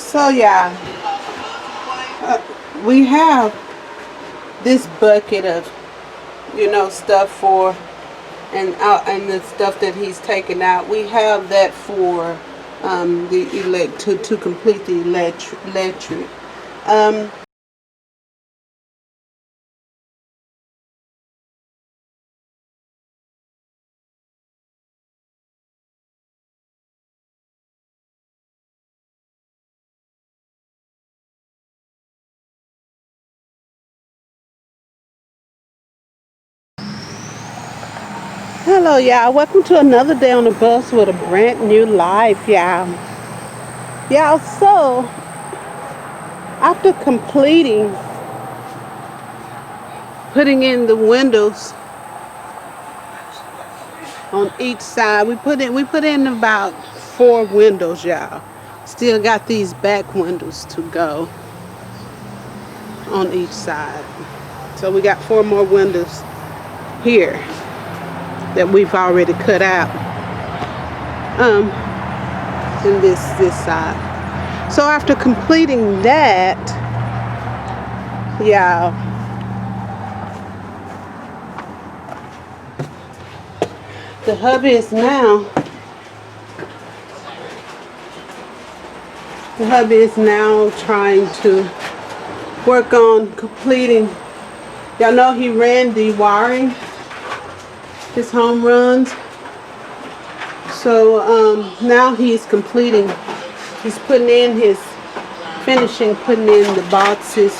So yeah, we have this bucket of, stuff for, and the stuff that he's taken out. We have that for to complete the electric. Hello, y'all. Welcome to another day on the bus with a brand new life, y'all. Y'all, so after completing putting in the windows on each side, we put in about 4 windows, y'all. Still got these back windows to go on each side. So we got 4 more windows here that we've already cut out in this side. So after completing that, yeah, the hubby is now trying to work on completing. Y'all know he ran the wiring, his home runs. So now he's completing. He's putting in putting in the boxes,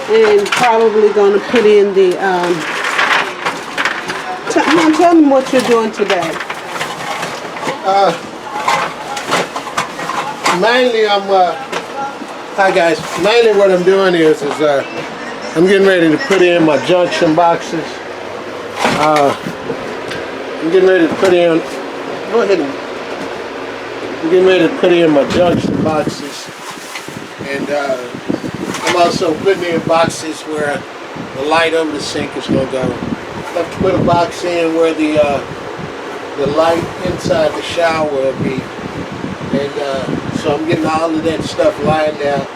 and probably going to put in the. Tell me what you're doing today. Mainly, hi guys. Mainly, what I'm doing is I'm getting ready to put in my junction boxes. I'm getting ready to put in. Go ahead. I'm getting ready to put in my junction boxes, and I'm also putting in boxes where the light under the sink is going to go. I have to put a box in where the light inside the shower will be, and so I'm getting all of that stuff lined out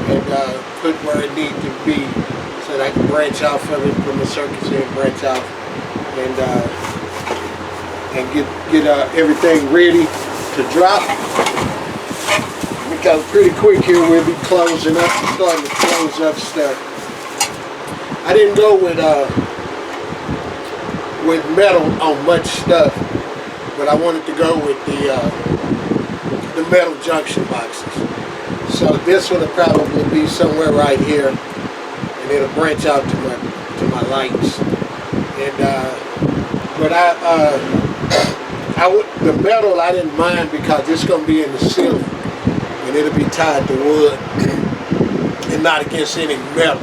and put where it needs to be, so that I can branch off of it, put my circuits in, branch off, and get everything ready to drop. Because pretty quick here we'll be closing up, starting to close up stuff. I didn't go with metal on much stuff, but I wanted to go with the metal junction boxes. So this will probably be somewhere right here, and it'll branch out to my lights. And but the metal I didn't mind because it's going to be in the ceiling, and it'll be tied to wood and not against any metal.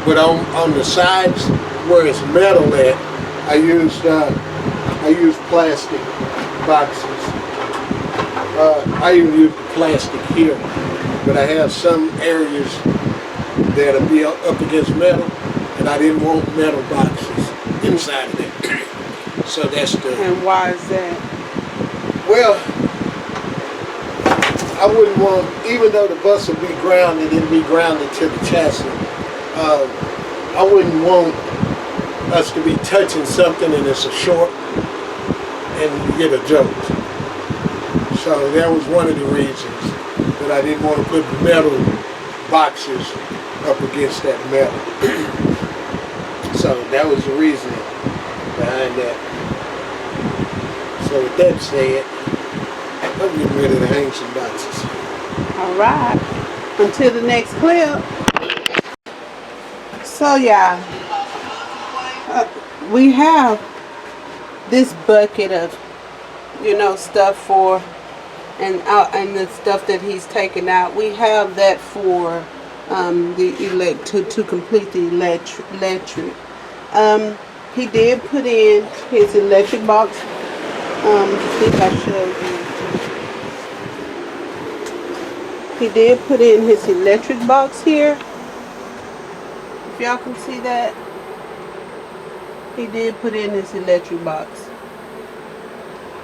But on the sides where it's metal at, I used plastic boxes. I even used the plastic here, but I have some areas that'll be up against metal, and I didn't want metal boxes inside of it. So that's the. And why is that? Well, I wouldn't want, even though the bus will be grounded, it'll be grounded to the chassis. I wouldn't want us to be touching something and it's a short and you get a jolt. So that was one of the reasons that I didn't want to put metal boxes up against that metal. So that was the reasoning behind that. So with that said, I'm getting ready to hang some boxes. Alright. Until the next clip. So yeah, we have this bucket of, stuff for, and the stuff that he's taken out. We have that for to complete the electric. He did put in his electric box. I think I showed you. He did put in his electric box here. If y'all can see that, he did put in his electric box.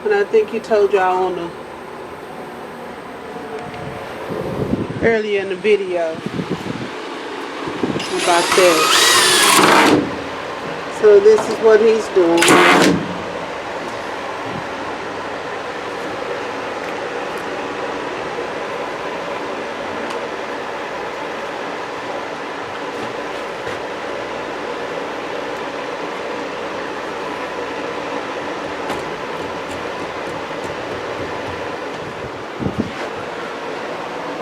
And I think he told y'all on the earlier in the video about that. So this is what he's doing.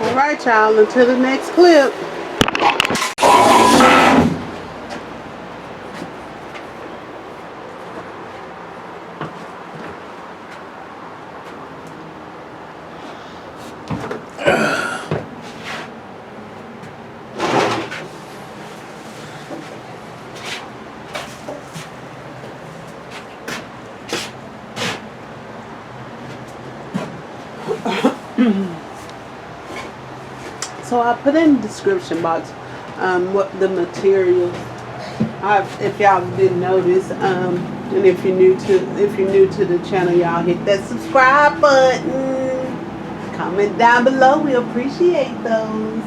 Alright y'all, until the next clip. So I put in the description box what the materials. If y'all didn't notice, and if you're new to the channel, y'all hit that subscribe button. Comment down below. We appreciate those.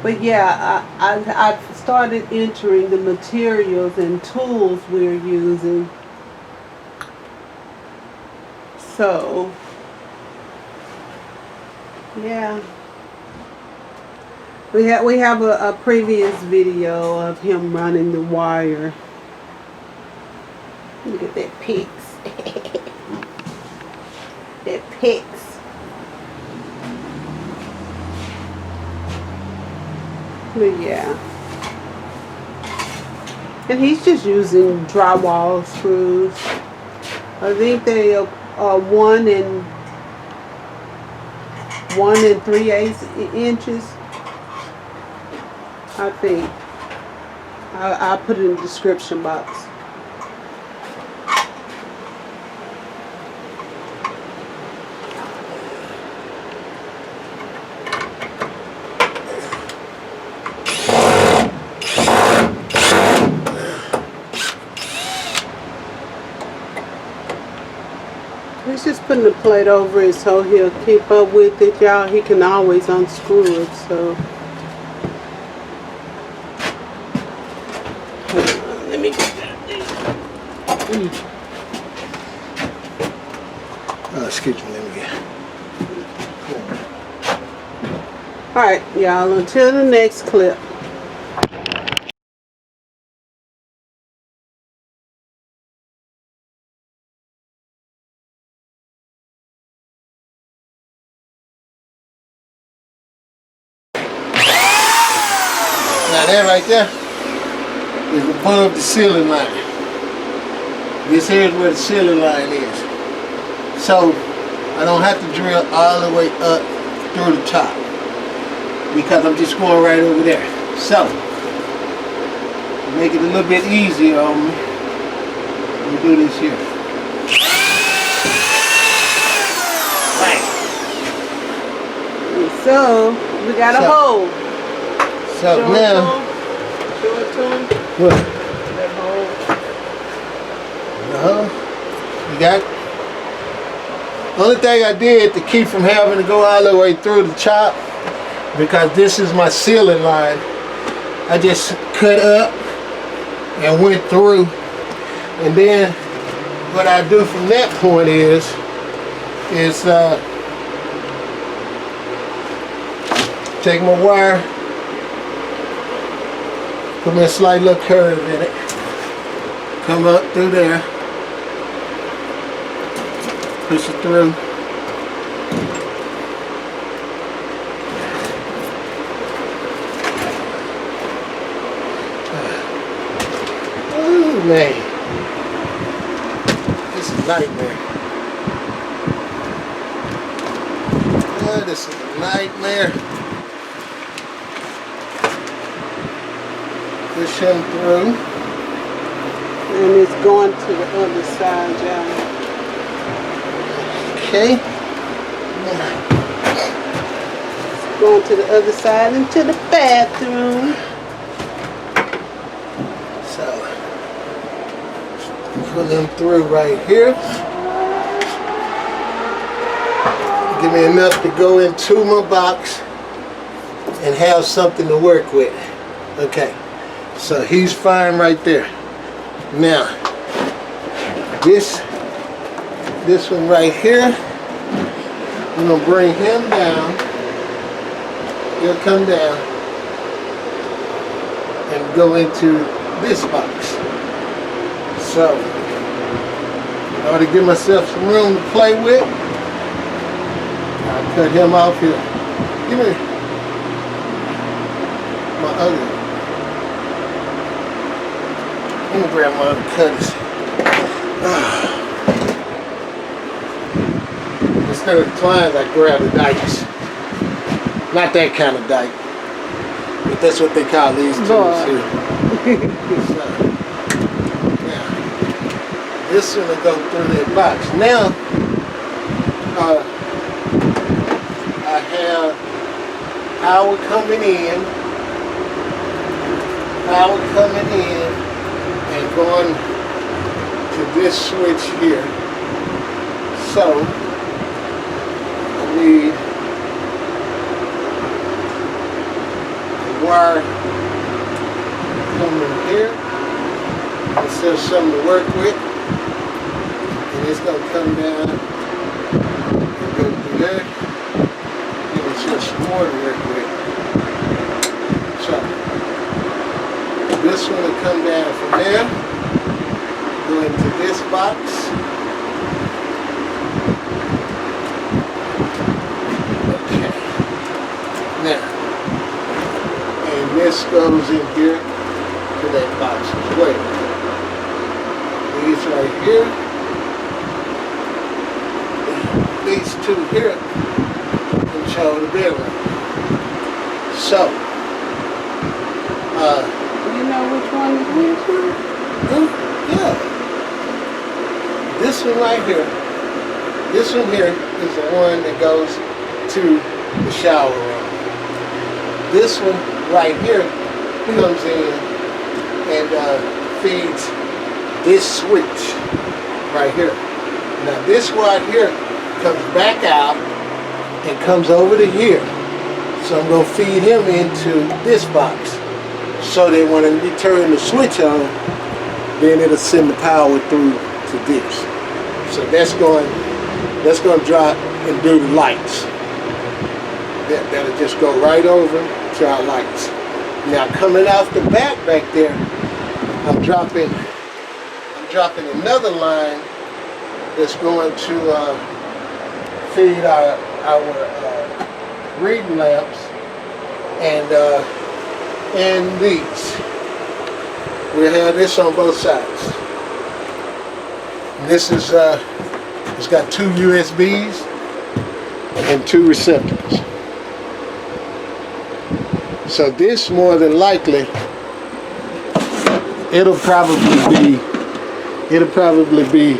But yeah, I've started entering the materials and tools we're using. So yeah. We have a previous video of him running the wire. Look at that pics. That pics. But yeah. And he's just using drywall screws. I think they are 1 3/8 inches. I think. I'll put it in the description box. He's just putting the plate over it so he'll keep up with it, y'all. He can always unscrew it, so. Let me get that. Excuse me, let me get. Alright, y'all, until the next clip. Now that right there is above the ceiling line. This here is where the ceiling line is. So I don't have to drill all the way up through the top because I'm just going right over there. So to make it a little bit easier on me, let me do this here. Right. So we got a hole. So Show now, it to him. what? That hole. You got it? Only thing I did to keep from having to go all the way through the chop, because this is my ceiling line, I just cut up and went through. And then what I do from that point is take my wire, put me a slight little curve in it, come up through there, push it through. Oh man, this is a nightmare. Oh, this is a nightmare. Push him through. And it's going to the other side, y'all. Okay. It's going to the other side into the bathroom. So, pull him through right here. Give me enough to go into my box and have something to work with. Okay, so he's fine right there. Now, this one right here, I'm gonna bring him down. He'll come down and go into this box. So, in order to give myself some room to play with, I'll cut him off here. Give me my other. Let me grab my other cutters. Instead of declines, I grab the dikes. Not that kind of dike, but that's what they call these tools here. So, now, this one will go through that box. Now, I have power coming in, and going to this switch here. So, I need wire coming here. Instead of something to work with, and it's going to come down and go through there, and it's just more to work with. So this one will come down from there, go into this box. Okay. Now, this goes in here to that box as well. These right here, these two here control the bedroom. So, you know which one is which one? Yeah. This one right here, this one here is the one that goes to the shower room. This one right here comes in and feeds this switch right here. Now this right here comes back out and comes over to here. So I'm going to feed him into this box so that when we turn the switch on, then it'll send the power through to this. So that's going to drop and do the lights. That'll just go right over to our lights. Now coming off the back there, I'm dropping another line that's going to feed our reading lamps and these. We'll have this on both sides. And this is it's got two USBs and two receptacles. So this, more than likely, it'll probably be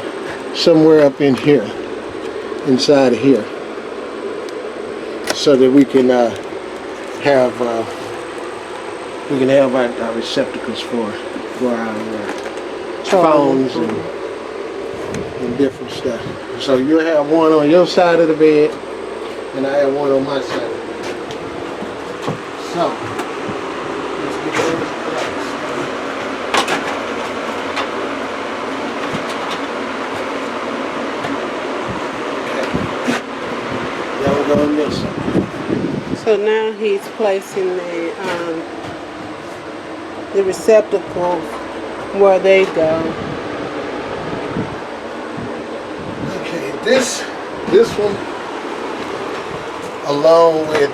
somewhere up in here, inside of here, so that we can have our receptacles for our phones and different stuff. So you'll have one on your side of the bed, and I have one on my side of the bed. So, let's get those plugs. Okay. Now we're going this one. So now he's placing the receptacles where they go. Okay, this one, along with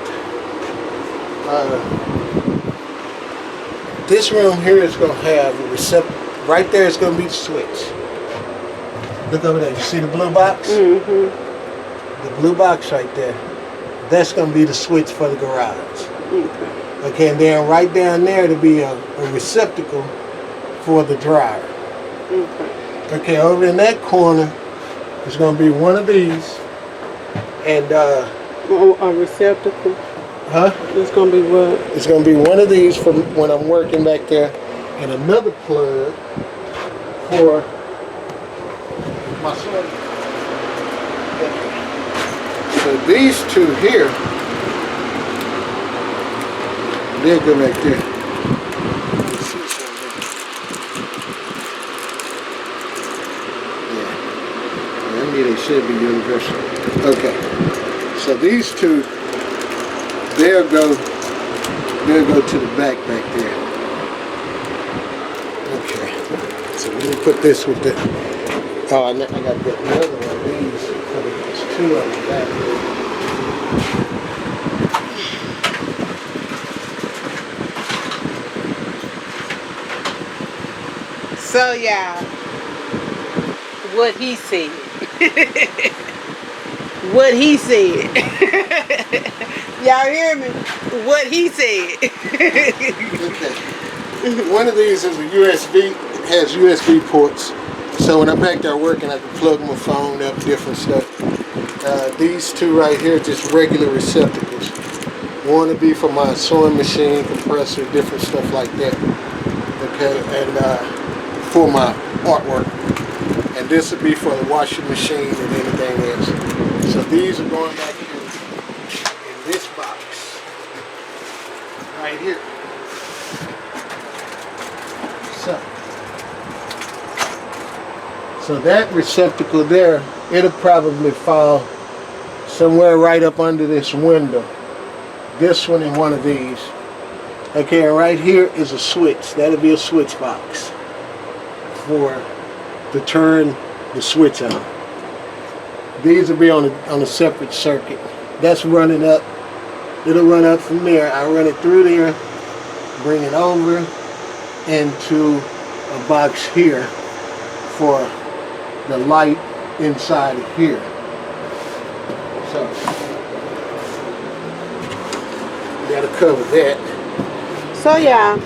this room here is going to have a receptacle. Right there is going to be the switch. Look over there. You see the blue box? Mm-hmm. The blue box right there. That's going to be the switch for the garage. Okay. Okay, and then right down there to be a receptacle for the dryer. Okay. Okay, over in that corner is going to be one of these, and a receptacle. huh? It's gonna be what? It's going to be one of these for when I'm working back there, and another plug for my solar. So these two here, they'll go right there. Let's see something here. Yeah, I mean they should be universal. Okay, so these two, they'll go to the back there. Okay, so let me put this with the. Oh, I got to get another one of these. So there's two on the back. So yeah, what he said. What he said. Y'all hear me? What he said. Okay. One of these is a USB, has USB ports. So when I'm back there working, I can plug my phone up, different stuff. These two right here, just regular receptacles. One to be for my sewing machine, compressor, different stuff like that. Okay, and for my artwork. And this would be for the washing machine and anything else. So these are going back here in this box right here. So that receptacle there, it'll probably fall somewhere right up under this window. This one and one of these. Okay, and right here is a switch. That'll be a switch box to turn the switch on. These will be on a separate circuit. That's running up. It'll run up from there. I run it through there, bring it over into a box here for the light inside of here. So you gotta cover that. So yeah,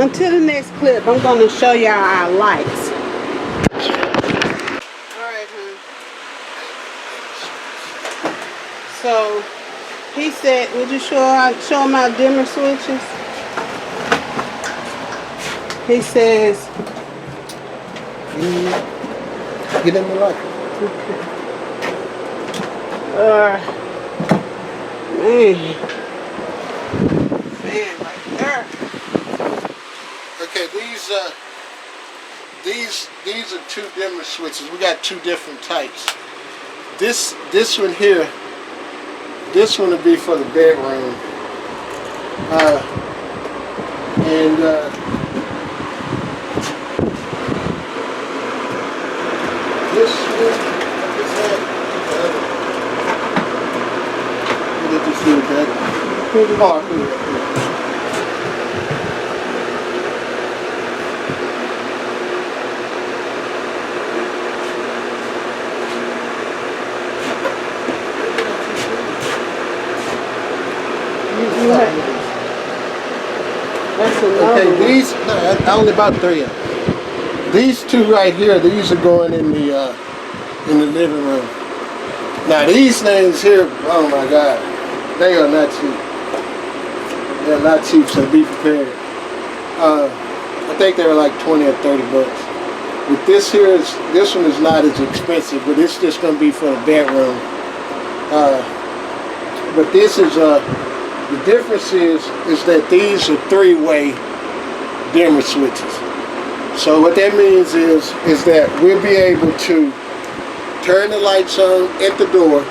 until the next clip, I'm gonna show y'all our lights. Alright, So he said, would you show him our dimmer switches? He says, Get in the light. Man, right there. Okay, these are two dimmer switches. We got two different types. This one here, this one will be for the bedroom. This one, what did you see with that? Pretty hard. That's another Okay, one. these, no, I only bought three of them. These two right here, these are going in the living room. Now these things here, oh my God, they are not cheap. They're not cheap, so be prepared. I think they were like 20 or 30 bucks. But this one is not as expensive, but it's just going to be for the bedroom. But this is, the difference is that these are three-way dimmer switches. So what that means is that we'll be able to turn the lights on at the door,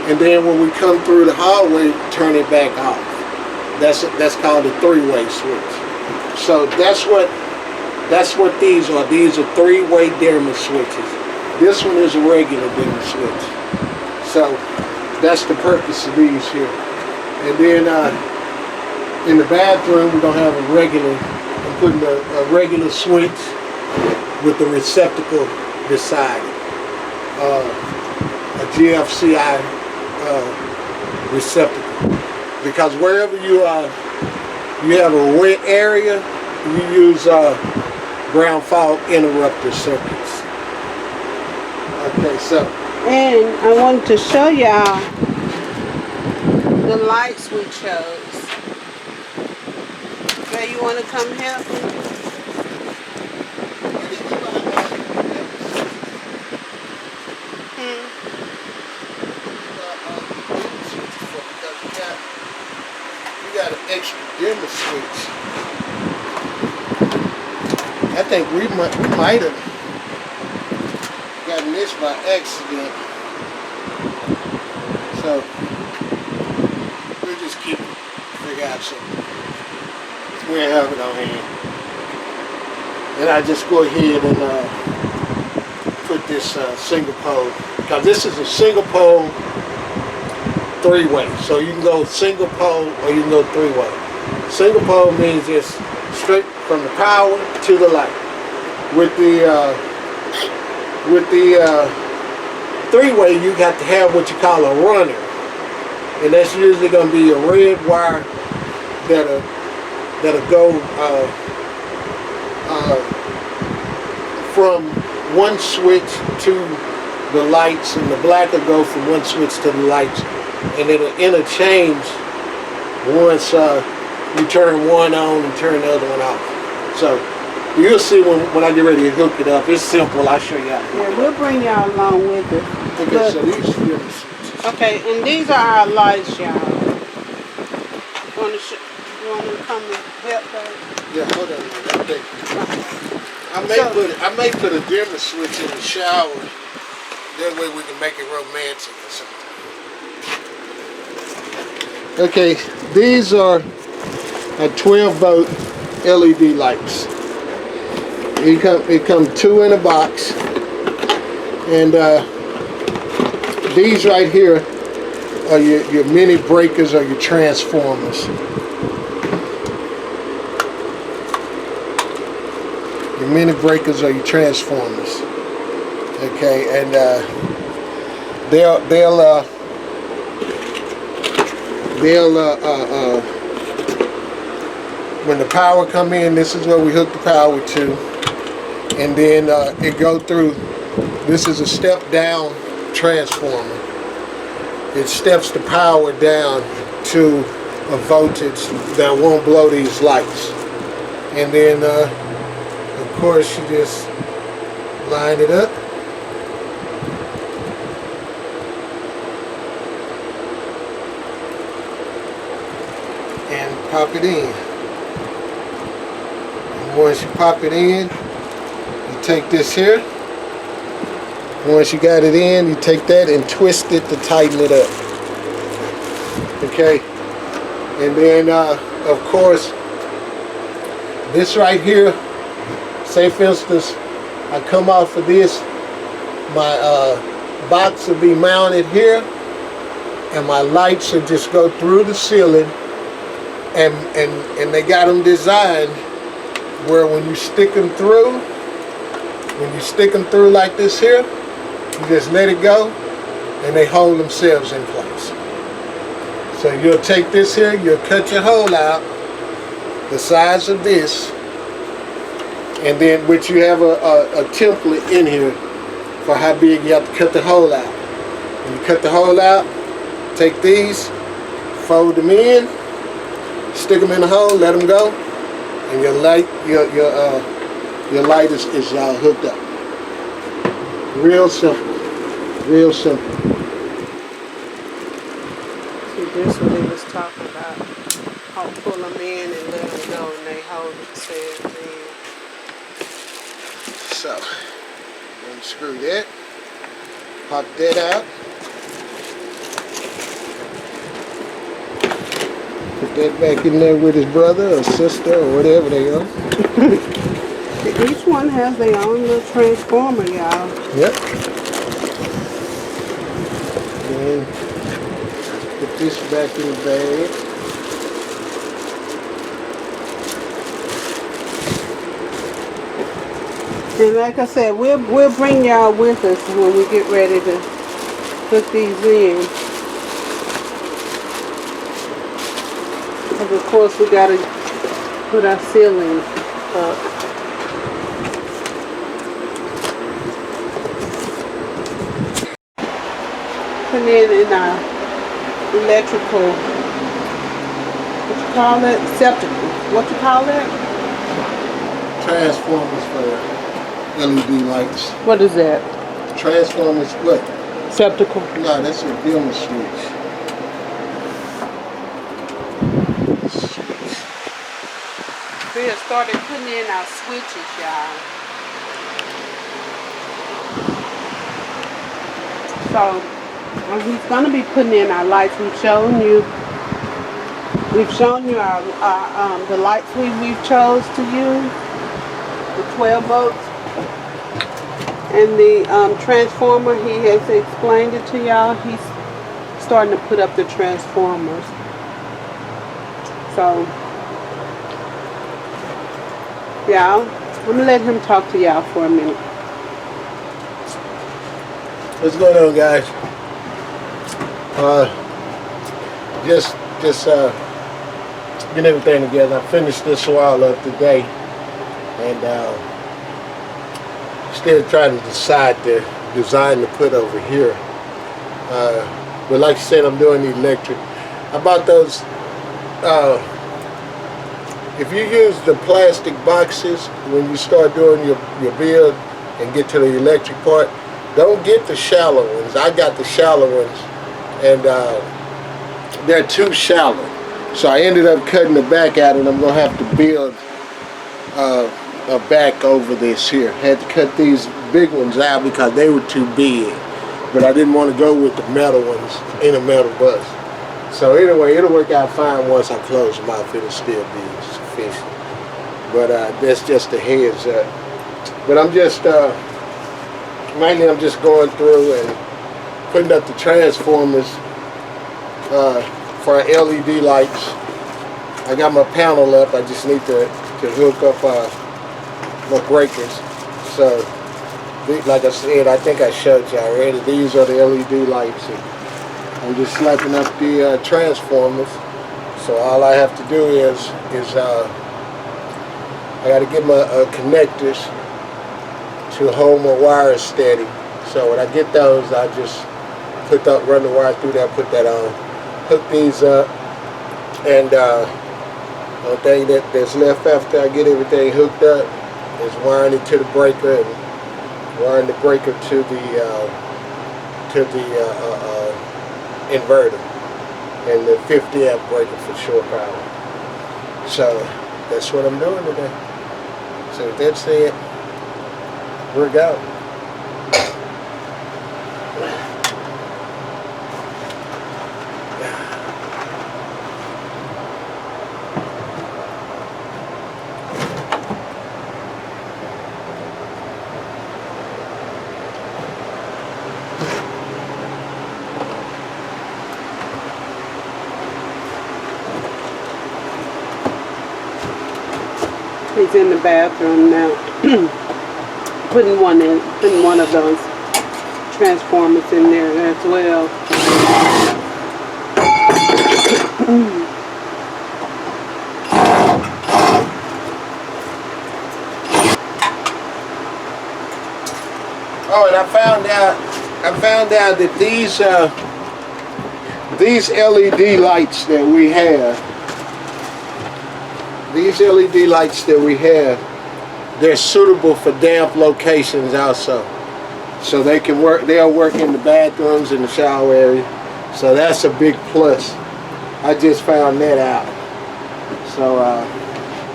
and then when we come through the hallway, turn it back off. That's called a three-way switch. So that's what these are. These are three-way dimmer switches. This one is a regular dimmer switch. So that's the purpose of these here. And then in the bathroom, we're gonna have a regular. I'm putting a regular switch with the receptacle beside it. A GFCI receptacle. Because wherever you have a wet area, you use ground fault interrupter circuits. Okay, so. And I wanted to show y'all the lights we chose. Okay, you want to come help me? extra dimmer switch. I think we might have gotten this by accident. So we'll just figure out something. We'll have it on hand. And I just go ahead and put this single pole, because this is a single pole three-way. So you can go single pole or you can go three-way. Single pole means just straight from the power to the light. With the three-way, you got to have what you call a runner, and that's usually going to be a red wire that'll go from one switch to the lights, and the black will go from one switch to the lights, and it'll interchange once you turn one on and turn the other one off. So you'll see when I get ready to hook it up. It's simple. I'll show you how to hook it up. We'll bring y'all along with it. Okay, so these are different switches. Okay, and these are our lights, y'all. You want to come and help her? Yeah, hold on. Okay. I may put a dimmer switch in the shower. That way we can make it romantic or something. Okay, these are 12-volt LED lights. It come two in a box, and these right here are your mini breakers or your transformers. Your mini breakers or your transformers. Okay, and when the power come in, this is where we hook the power to, and then it go through. This is a step down transformer. It steps the power down to a voltage that won't blow these lights, and then of course you just line it up. And pop it in. And once you pop it in, you take this here. Once you got it in, you take that and twist it to tighten it up. Okay. And then, of course, this right here, say for instance, I come off of this, my box will be mounted here, and my lights should just go through the ceiling, and they got them designed where when you stick them through like this here, you just let it go, and they hold themselves in place. So you'll take this here, you'll cut your hole out, the size of this, and then which you have a template in here for how big you have to cut the hole out. When you cut the hole out, take these, fold them in, stick them in the hole, let them go, and your light is hooked up. Real simple. Real simple. See, this what he was talking about. How pull them in and let them go, and they hold themselves in. So, unscrew that. Pop that out. Put that back in there with his brother or sister or whatever they are. Each one has their own little transformer, y'all. Yep. And put this back in the bag. And like I said, we'll bring y'all with us when we get ready to put these in. Because of course we gotta put our ceiling up. Put it in our electrical, what you call that? Septical. What you call that? Transformers for LED lights. What is that? Transformers, what? Septical. No, that's a dimmer switch. We have started putting in our switches, y'all. So he's going to be putting in our lights. We've shown you our the lights we've chose to use, the 12 volts, and the transformer. He has explained it to y'all. He's starting to put up the transformers. So y'all, I'm gonna let him talk to y'all for a minute. What's going on, guys? Just getting everything together. I finished this while up today, and still trying to decide the design to put over here. But like I said, I'm doing the electric. I bought those. If you use the plastic boxes when you start doing your build and get to the electric part, don't get the shallow ones. I got the shallow ones, and they're too shallow. So I ended up cutting the back out, and I'm going to have to build a back over this here. Had to cut these big ones out because they were too big. But I didn't want to go with the metal ones in a metal bus. So anyway, it'll work out fine once I close them out. It'll still be sufficient. But that's just a heads up. But I'm just, mainly I'm just going through and putting up the transformers for LED lights. I got my panel up. I just need to hook up my breakers. So, like I said, I think I showed you already. These are the LED lights. And I'm just slapping up the transformers. So all I have to do is I got to get my connectors to hold my wires steady. So when I get those, I just run the wire through there, put that on, hook these up, and the thing that's left after I get everything hooked up is wiring it to the breaker and wiring the breaker to the inverter and the 50 amp breaker for shore power. So that's what I'm doing today. So with that said, we're go. He's in the bathroom now, putting one of those transformers in there as well. Oh, and I found out that these LED lights that we have. These LED lights that we have, they're suitable for damp locations also. So they can work, they'll work in the bathrooms and the shower area. So that's a big plus. I just found that out. So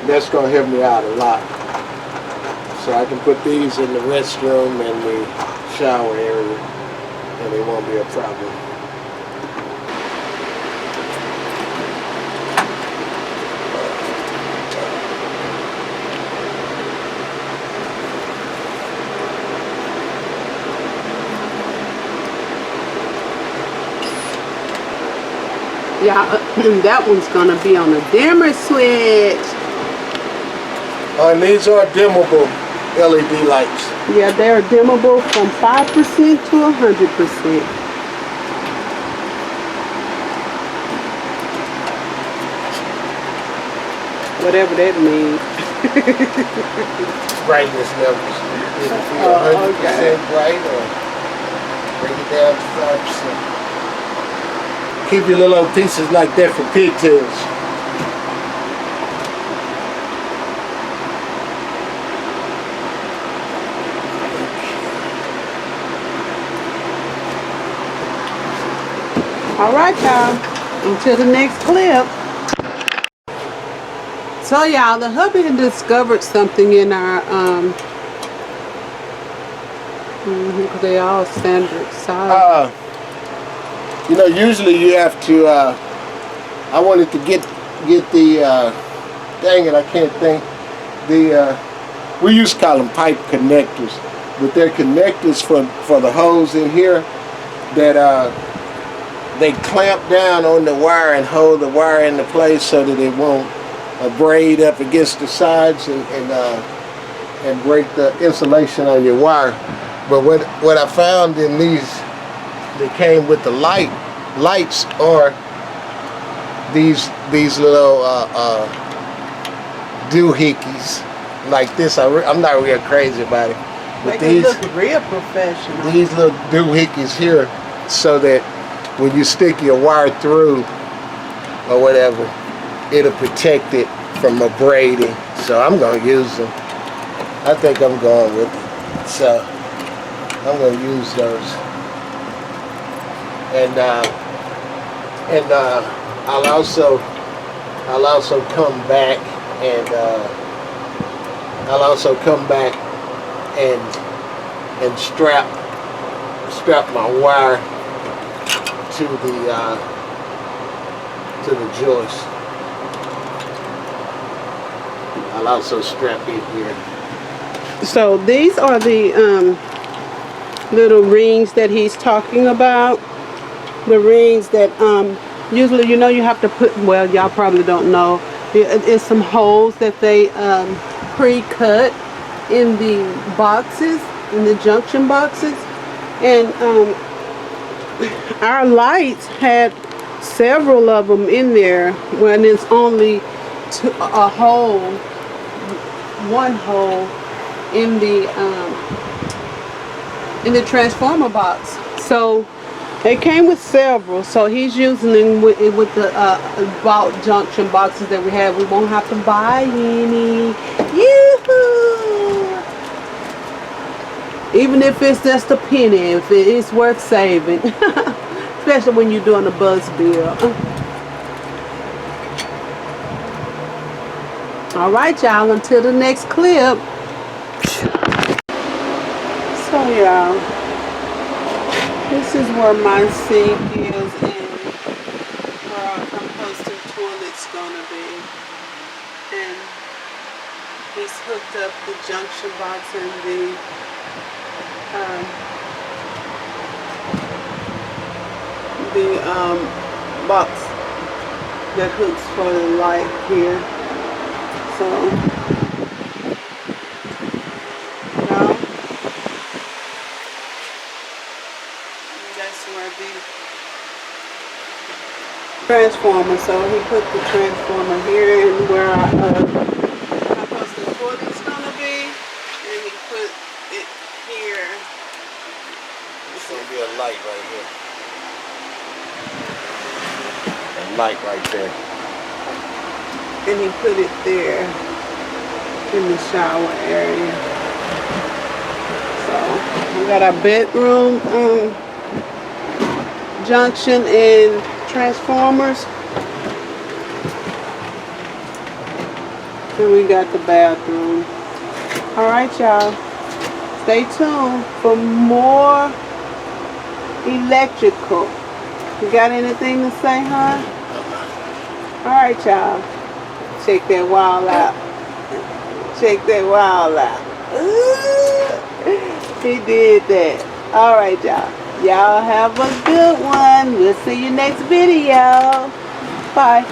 that's gonna help me out a lot. So I can put these in the restroom and the shower area and it won't be a problem. Yeah, that one's gonna be on a dimmer switch. And these are dimmable LED lights. Yeah, they're dimmable from 5% to 100%. Whatever that means. Brightness levels. If it be 100% bright or bring it down to 5%. Keep your little pieces like that for pigtails. All right, y'all. Until the next clip. So y'all, the hubby had discovered something in our because they all standard size. You know, usually you have to. I wanted to get the. Dang it, I can't think. The we used to call them pipe connectors, but they're connectors for the hose in here that they clamp down on the wire and hold the wire into place so that it won't braid up against the sides and break the insulation on your wire. But what I found in these, they came with the lights or these little doohickeys like this. I'm not real crazy about it, but They look real professional. These little doohickeys here, so that when you stick your wire through or whatever, it'll protect it from abrading. So I'm gonna use them. I think I'm going with it. So I'm gonna use those. And I'll also come back and strap my wire to the joist. I'll also strap it here. So these are the little rings that he's talking about. The rings that usually, you know, you have to put, well, y'all probably don't know, it's some holes that they pre-cut in the boxes, in the junction boxes. And our lights had several of them in there when it's only one hole in the transformer box. So it came with several, so he's using them with the bulk junction boxes that we have. We won't have to buy any. Yoo-hoo! Even if it's just a penny, if it's worth saving. Especially when you're doing a bus bill. Alright y'all, until the next clip. So y'all, this is where my sink is and where our composting toilet's gonna be. And he's hooked up the junction box and the box that hooks for the light here. So now that's where the transformer. So he put the transformer here and where our composting toilet's gonna be, and he put it here. It's gonna be a light right here. A light right there. And he put it there in the shower area. So we got our bedroom junction and transformers. And we got the bathroom. Alright y'all. Stay tuned for more electrical. You got anything to say, huh? Alright y'all. Check that wall out. Check that wall out. Ooh, he did that. Alright y'all. Y'all have a good one. We'll see you next video. Bye.